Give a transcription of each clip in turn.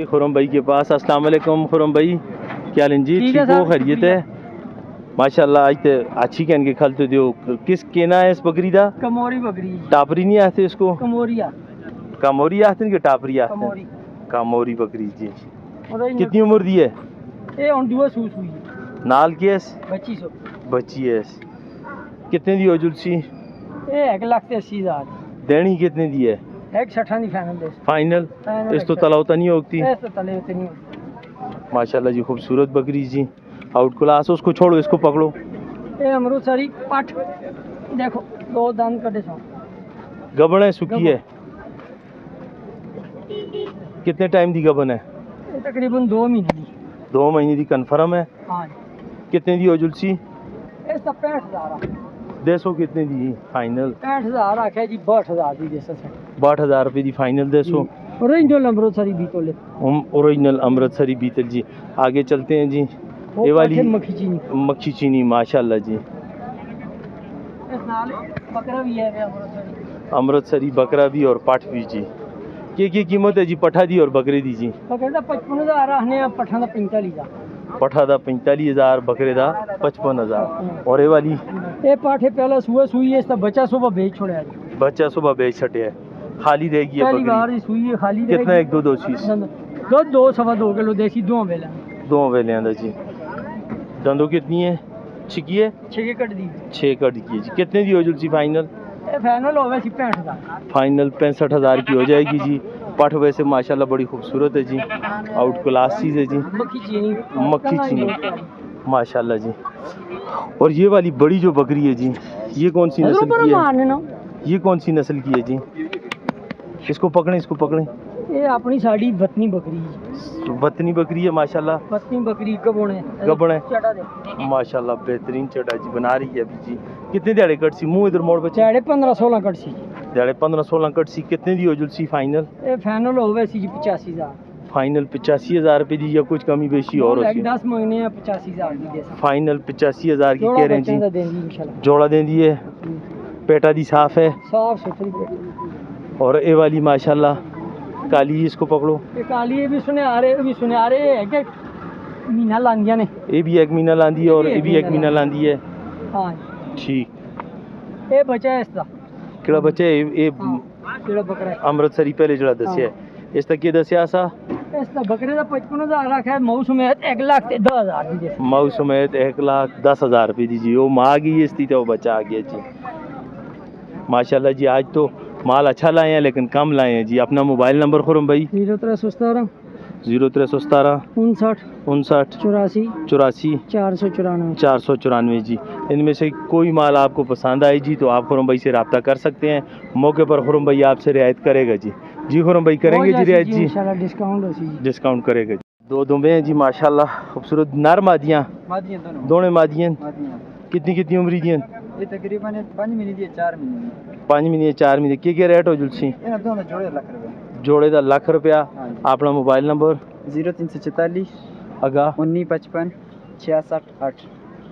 खुरम भाई के पास। अस्सलाम वालेकुम खुरम भाई, क्या हाल जी? ठीक हो, खैरियत है? माशाल्लाह आज तो अच्छी कहन के खल तो दियो। किस केना है इस बकरी दा? कमोरी बकरी। टापरी नहीं आते इसको? कमोरिया। कमोरी आते हैं कि टापरी आते हैं? कमोरी बकरी जी। कितनी उम्र दी है? ये on दुआ सूस हुई नाल की है? बच्ची है। कितने दी हो जुलसी? ये 1,80,000 देनी कितने दी है? 1,60 दी फाइनल दे। फाइनल इस तो तला होता नहीं होती? इस तो तले होते नहीं होती। माशाल्लाह जी, खूबसूरत बकरी जी, आउट क्लास। उसको छोड़ो, इसको पकड़ो। ये अमृतसरी पट देखो, 2 दांत कटे सो। गबन है, सुखी है? कितने टाइम दी गबन है? ये तकरीबन 2 महीने दी। 2 महीने दी कंफर्म है? हाँ। कितने दी हो जुलसी? ये सब 65,000 देसो कितने दी फाइनल? 65,000 आखे जी। 62,000 दी देसा से। 62,000 रुपए दी फाइनल देसो। ओरिजिनल अमृतसरी बीतल। ओरिजिनल अमृतसरी बीतल जी। आगे चलते हैं जी। ये वाली मक्खी चीनी माशाल्लाह जी। इस नाल बकरा भी है अमृतसरी। अमृतसरी बकरा भी और पाठ भी जी। की कीमत है जी पठा दी और बकरे दी जी? बकरे दा 55,000 आखने, पठा दा 45,000। पठा दा 45,000, बकरे दा 55,000। और ये वाली? ये पाठे पहला सुबह सुई है, इसका बच्चा सुबह बेच छोड़ा है। बच्चा सुबह बेच छटे है, खाली रहेगी ये पहली बार बकरी? सुई है, खाली रहेगी। कितना? 1-2 चीज दूध 2-2.25 किलो देसी, 2 वेला। 2 वेले दा जी। दंदो कितनी है? छिकी है? 6 कट दी। 6 कट दी जी। कितने दी हो जुलसी फाइनल? फाइनल होवे 65,000। फाइनल 65,000 की हो जाएगी जी। पठ वैसे माशाल्लाह बड़ी खूबसूरत है जी, आउट क्लास चीज़ है जी। मक्खी चीनी माशाल्लाह जी। और ये वाली बड़ी जो बकरी है जी, ये कौन सी नस्ल की है? ये कौन सी नस्ल की है जी? इसको पकड़ें, इसको पकड़ें। ये अपनी साड़ी वतनी बकरी है। वतनी बकरी है माशाल्लाह। वतनी बकरी गबन है। गबन है माशाल्लाह, बेहतरीन चटा जी बना रही है अभी जी। कितने दिहाड़े कट सी? मुंह इधर मोड़ बच्चे। 15-16 कट सी। दिहाड़े 15-16 कट सी। कितने दी हो जुलसी फाइनल? ये फाइनल होवे सी जी 85,000। फाइनल 85,000 रुपए दी या कुछ कमी बेशी और होती? 10 मंगने हैं, 85,000 दी दे। फाइनल 85,000 की कह रहे हैं जी। जोड़ा दे दी है, पेटा दी साफ है, साफ सुथरी। और ये वाली माशाल्लाह काली, इसको पकड़ो। ये काली भी सुनहरे है कि मीना लांदिया ने। ये भी एक मीना लांदी है और ये भी एक मीना लांदी है। हाँ ठीक। ये बच्चा है इसका। केड़ा बच्चा है? ये केड़ा बकरा है? अमृतसरी पहले जड़ा दसिया है। इस तक के दसिया सा? इसका बकरे का 55,000 रखा है। मऊ समेत 1,10,000 दी। मऊ समेत 1,10,000 रुपये दीजिए। वो माँ आ गई स्थिति, वो बच्चा आ गया जी। माशाल्लाह जी, आज तो माल अच्छा लाए हैं लेकिन कम लाए हैं जी। अपना मोबाइल नंबर खुरम भाई? 0317 0317 59 59 84 84 494 494 जी। इनमें से कोई माल आपको पसंद आए जी तो आप खुरम भाई से रब्ता कर सकते हैं। मौके पर खुरम भाई आपसे रियायत करेगा जी। जी खुरम भाई करेंगे जी रियायत जी, डिस्काउंट करेगा जी। 2 दुम्बे हैं जी माशाल्लाह, खूबसूरत नर मादियाँ दोनों मादियाँ। कितनी उम्र दी? ये तकरीबन 5 महीने दी, 4 महीने। 5 महीने 4 महीने के रेट हो जुलसी? दोनों जोड़े लाख रुपए। जोड़े का लाख रुपया। अपना मोबाइल नंबर? 0344 अगा 1955 66 8।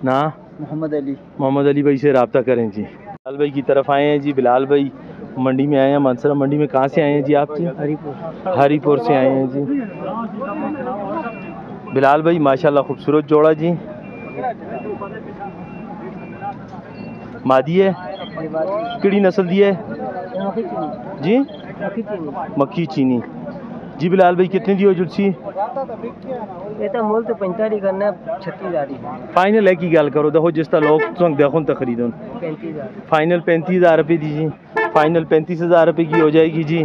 ना मोहम्मद अली भाई से रब्ता करें जी। बिलाल भाई की तरफ आए हैं जी। बिलाल भाई मंडी में आए हैं, मानसरा मंडी में। कहाँ से आए हैं जी आप? जी हरीपुर से आए हैं जी। बिलाल भाई माशाल्लाह खूबसूरत जोड़ा जी। मादी है? किड़ी नस्ल दी है जी? मक्खी चीनी जी। बिलाल भाई कितने दी हो जुलसी? ये तो मोल तो 45 करना, 36,000 फाइनल है की गल करो, देखो जिस तरह लोग देखो तो खरीदो। 35,000 फाइनल 35,000 रुपये दीजिए। फाइनल 35,000 रुपये की हो जाएगी जी।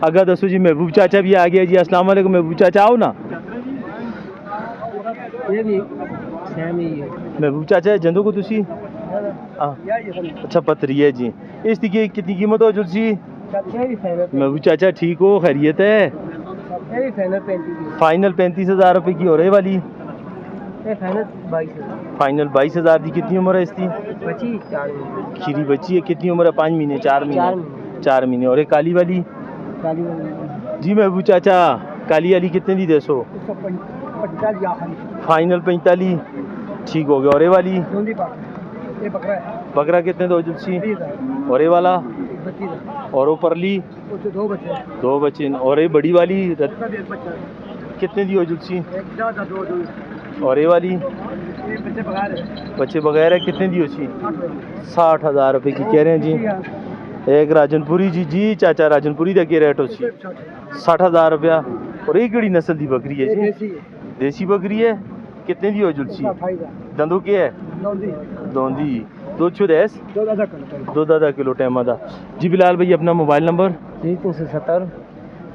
अगर दसो जी महबूब चाचा भी आ गया जी। अस्सलाम वालेकुम महबूब चाचा, आओ ना। ये भी सेम ही है। महबूब चाचा जंदो को तुसी? अच्छा पतरी है जी। इसकी कितनी कीमत हो जुलसी? महबूब चाचा ठीक हो, खैरियत है? फाइनल 35,000 रुपये की हो रही वाली। फाइनल 22,000 की। कितनी उम्र है इसकी? खीरी बच्ची है। कितनी उम्र है? 5 महीने 4 महीने 4 महीने। और एक काली वाली जी महबूब चाचा, काली वाली कितने दी? 200। फाइनल 45 ठीक हो गया। और ये वाली बकरा कितने दो जुलसी? और ये वाला? और वो परली? 2 बच्चे। और ये बड़ी वाली कितने दी हो जुलसी? और ये वाली बच्चे वगैरह कितने दी हो सी? 60,000 रुपये की कह रहे हैं जी। एक राजनपुरी जी जी चाचा राजनपुरी का क्या रेट हो सी? 60,000 रुपया। और एक कड़ी नस्ल की बकरी है जी? देसी बकरी है। कितने दी हो जुलसी? दंदू के है? दोंदी दो छुदेस दो दादा किलो टाइम आधा जी। बिलाल भाई अपना मोबाइल नंबर? 370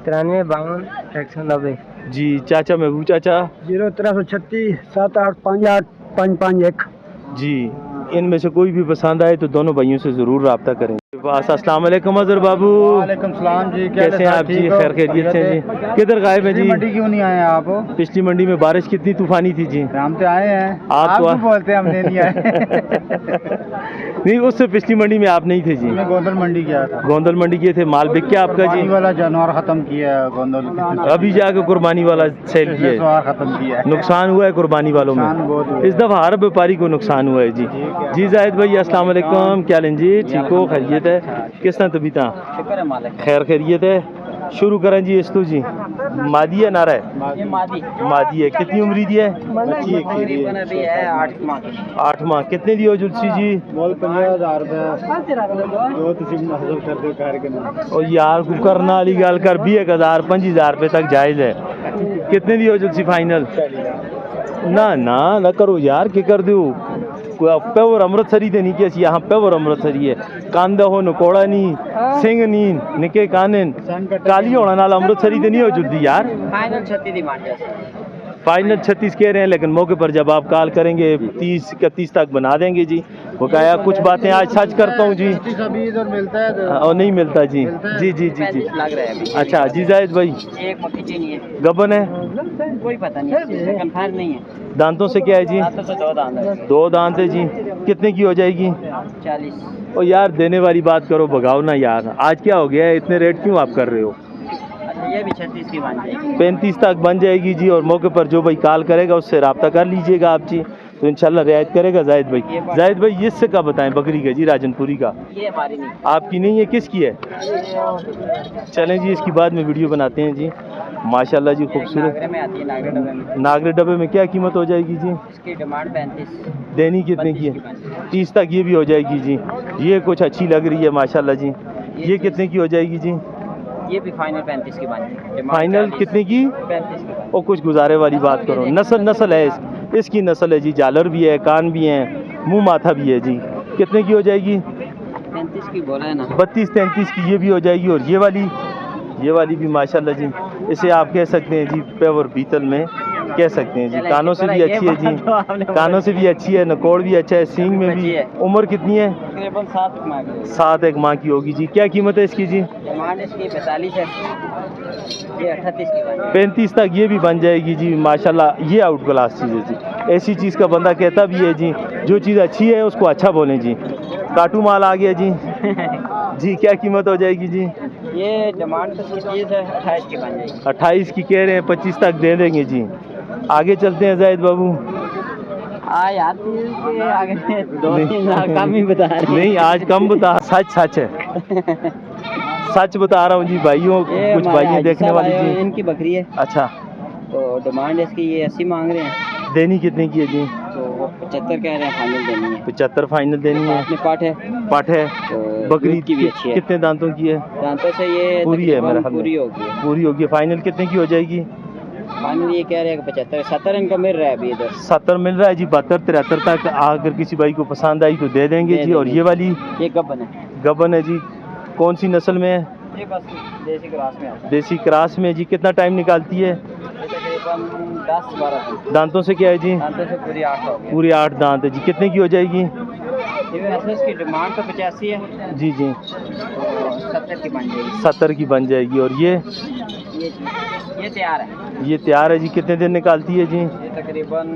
93 52 190 जी। चाचा महबूब चाचा? 0336 7858 551 जी। इनमें से कोई भी पसंद आए तो दोनों भाइयों से ज़रूर रब्ता करें। बस अस्सलाम वालेकुम अजहर बाबू। वालेकुम सलाम जी, कैसे हैं आप जी? खैर खैरियत से जी? किधर गायब है जी? मंडी क्यों नहीं आए आप? पिछली मंडी में बारिश कितनी तूफानी थी जी? हम तो आए हैं। आप तो क्यों बोलते हैं हमने नहीं आए? नहीं, उससे पिछली मंडी में आप नहीं थे जी? मैं गोंदल मंडी गया था। गोंदल मंडी गए थे। माल बिक गया आपका जी? कुर्बानी वाला जानवर खत्म किया है गोंदल। अभी जाकर कुर्बानी वाला सेल किया है? जानवर खत्म किया है। नुकसान हुआ है कुर्बानी वालों नुकसान बहुत हुआ में? है। इस दफ़ा हर व्यापारी को नुकसान हुआ है जी। जी जाहिद भाई अस्सलाम वालेकुम, क्या लें जी? ठीक हो? खैरियत है? किस तरह तबीयत? शुक्र है मालिक। खैर खैरियत है। शुरू करें जी। इस तो जी मादी है नारा है? ये मादी मादी है। कितनी उम्र दी है? तकरीबन अभी है 8 माह की। 8 माह। कितने दी हो जुलसी जी? मोल 50,000 रुपये जो तुम हासिल कर दो कार के नाम। और यार को करना वाली गल कर भी 1,000 5,000 रुपये तक जायज़ है। कितने दी हो जुलसी फाइनल? ना ना ना करो यार, क्या कर दो? प्योर अमृतसरी तो नहीं कैसी यहाँ प्योर अमृतसरी है। कांदा हो नकोड़ा नहीं सिंह नहीं निके कानन काली होना नाल अमृतसरी तो नहीं हो जुलती यार। फाइनल 36 डिमांड है। फाइनल 36 कह रहे हैं, लेकिन मौके पर जब आप कॉल करेंगे 30-31 तक बना देंगे जी। वो कहा कुछ बातें आज सच करता हूँ जी। अभी इधर मिलता है और नहीं मिलता जी? जी जी जी जी। लग रहा है अभी। अच्छा जी जाहिद भाई एक मक्खी चीनी है। गबन है? कोई पता नहीं, कंफर्म नहीं है। दांतों से क्या है जी? दांतों से 2 दांत है। 2 दांत है जी। कितने की हो जाएगी? 40। ओ यार देने वाली बात करो, भगाओ ना यार। आज क्या हो गया है, इतने रेट क्यों आप कर रहे हो? अच्छा ये भी 36 की बन जाएगी। 35 तक बन जाएगी जी। और मौके पर जो भाई कॉल करेगा उससे रब्ता कर लीजिएगा आप जी, तो इंशाल्लाह रियायत करेगा जाहिद भाई। जाहिद भाई इससे का बताएं बकरी का जी? राजनपुरी का? ये हमारी नहीं। आपकी नहीं है, किसकी है? चलें जी इसकी बाद में वीडियो बनाते हैं जी। माशाल्लाह जी खूबसूरत। नागरे में आती है, नागरे डब्बे में। नागरे डब्बे में क्या कीमत हो जाएगी जी? इसकी डिमांड 35। देनी कितने की है? 30 तक ये भी हो जाएगी जी। ये कुछ अच्छी लग रही है माशाल्लाह जी। ये कितने की हो जाएगी जी? ये भी फाइनल 35 की बन जाएगी। फाइनल कितने की? 35 की बन। और कुछ गुजारे वाली बात करो। नस्ल है इसकी नस्ल है जी। जालर भी है, कान भी हैं, मुंह माथा भी है जी। कितने की हो जाएगी? 35 की बोला है ना। 32-33 की ये भी हो जाएगी। और ये वाली भी माशाल्लाह जी, इसे आप कह सकते हैं जी प्योर बीतल में कह सकते हैं जी। कानों से भी अच्छी है जी, कानों से भी अच्छी है, नकोड़ भी अच्छा है, सींग में भी। उम्र कितनी है? तकरीबन 7 माह की। 7 माह की होगी जी। क्या कीमत है इसकी जी? डिमांड इसकी 45 है। ये 38 की बन। 35 तक ये भी बन जाएगी जी माशाल्लाह। ये आउट क्लास चीज़ है जी। ऐसी चीज़ का बंदा कहता भी है जी, जो चीज़ अच्छी है उसको अच्छा बोलें जी। काटू माल आ गया जी। जी क्या कीमत हो जाएगी जी? ये डिमांड तो इसकी 30 है, 28 की बन जाएगी। 28 की कह रहे हैं, 25 तक दे देंगे जी। आगे चलते हैं जाहिद बाबू। यार 30 के आगे 2-3 लाख कम ही बता रहे हैं। नहीं आज कम बता, सच है। सच बता रहा हूँ जी भाइयों, कुछ भाइयों देखने वाली जी। इनकी बकरी है। अच्छा तो डिमांड इसकी ये 80 मांग रहे हैं। देनी कितने की है जी? तो 75 कह रहे हैं, फाइनल देनी है। 75 फाइनल देनी है। अपने पाठ है। पाठ है। तो बकरी की भी अच्छी है। कितने दांतों की है? दांतों से ये पूरी है मेरा ख्याल में। पूरी होगी। पूरी होगी। फाइनल कितने की हो जाएगी? फाइनल ये कह रहे हैं कि 75 70 इनको मिल रहा है अभी इधर। 70 मिल रहा है जी। 72-73 तक अगर किसी भाई को पसंद आई तो दे देंगे जी। और ये वाली? ये गबन है। गबन है जी। कौन सी नस्ल में है? ये बस देसी क्रॉस में आता है। देसी क्रॉस में जी। कितना टाइम निकालती है? ये तकरीबन 10-12 दांतों से क्या है जी? दांतों से पूरी 8 हो गई। पूरी 8 दांत है जी। कितने की हो जाएगी? ये वैसे इसकी डिमांड तो 85 है। जी जी। तो 70 की बन जाएगी। 70 की बन जाएगी। और ये तैयार है। ये तैयार है जी। कितने दिन निकालती है जी? ये तकरीबन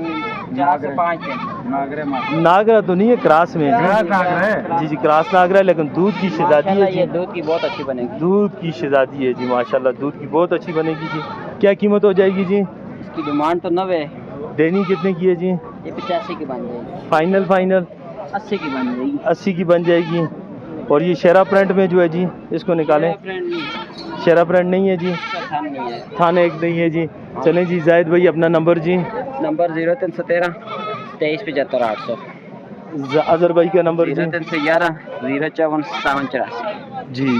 4 से 5 दिन। नागरा तो नहीं है, क्रॉस में है जी। जी क्रॉस नागरा है, लेकिन दूध की शहजादी है ये जी। दूध की बहुत अच्छी बनेगी। दूध की शहजादी है जी माशाल्लाह। दूध की बहुत अच्छी बनेगी जी। क्या कीमत हो जाएगी जी? इसकी डिमांड तो 90 है। देनी कितने की है जी? ये 85 की बन जाएगी। फाइनल 80 की बन जाएगी। 80 की बन जाएगी। और ये शेरा प्रिंट में जो है जी, इसको निकालें। शेरा ब्रांड नहीं है जी, थाने एक नहीं है जी। चलें जी जाहिद भाई अपना नंबर जी। नंबर 0313 2375 800 अजहर भाई का नंबर जी 0311 054 5784। जी।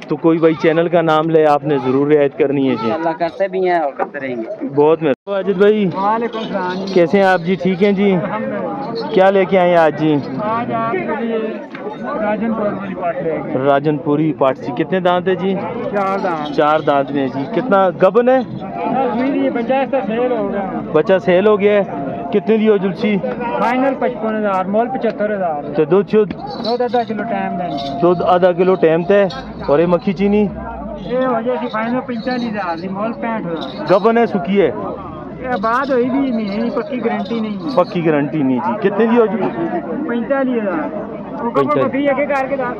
तो कोई भाई चैनल का नाम ले, आपने ज़रूर रियायत करनी है जी। अल्लाह करते भी हैं और करते रहेंगे। बहुत मेहरबानी वाजिद भाई, वालेकुम सलाम। कैसे हैं आप जी? ठीक हैं जी। क्या लेके आए हैं आज जी? आज आपके लिए राजनपुर वाली पाठ ले गए। राजनपुरी पाठ जी। कितने दांत है जी? 4 दांत। 4 दांत में है जी। कितना गबन है? ये बच्चा इसका सेल हो गया। बच्चा सेल हो गया है। कितने दी हो जुलसी? फाइनल 55,000, मोल 75,000। तो दूध छो दूध आधा किलो टाइम देंगे। दूध आधा किलो टाइम थे। और ये मक्खी चीनी ये वजह से फाइनल 45,000, मोल 65,000। गबन है, सुखी है? ये बात हुई भी नहीं, पक्की गारंटी नहीं है। पक्की गारंटी नहीं जी। कितने दी हो जुलसी? 45,000। पैंतालीस। बकरी एक करके दांत।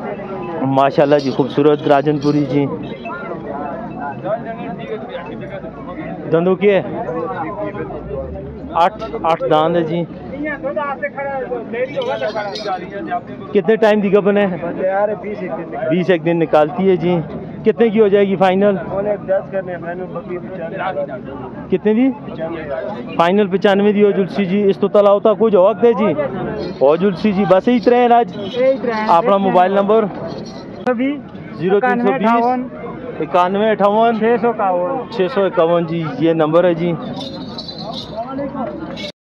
माशाल्लाह जी, खूबसूरत राजनपुरी जी। दंदों के 8 दांत है जी। कितने टाइम दी गबन है? 20 एक दिन निकालती है जी। कितने की हो जाएगी फाइनल? 10 करने कितने दी? फाइनल 95 दी हो जुलसी जी। इस तो तला होता कोई जवाब दे जी। हो जुलसी जी बस ही तरह राज। अपना मोबाइल नंबर 0320 91 58 651 जी, ये नंबर है जी।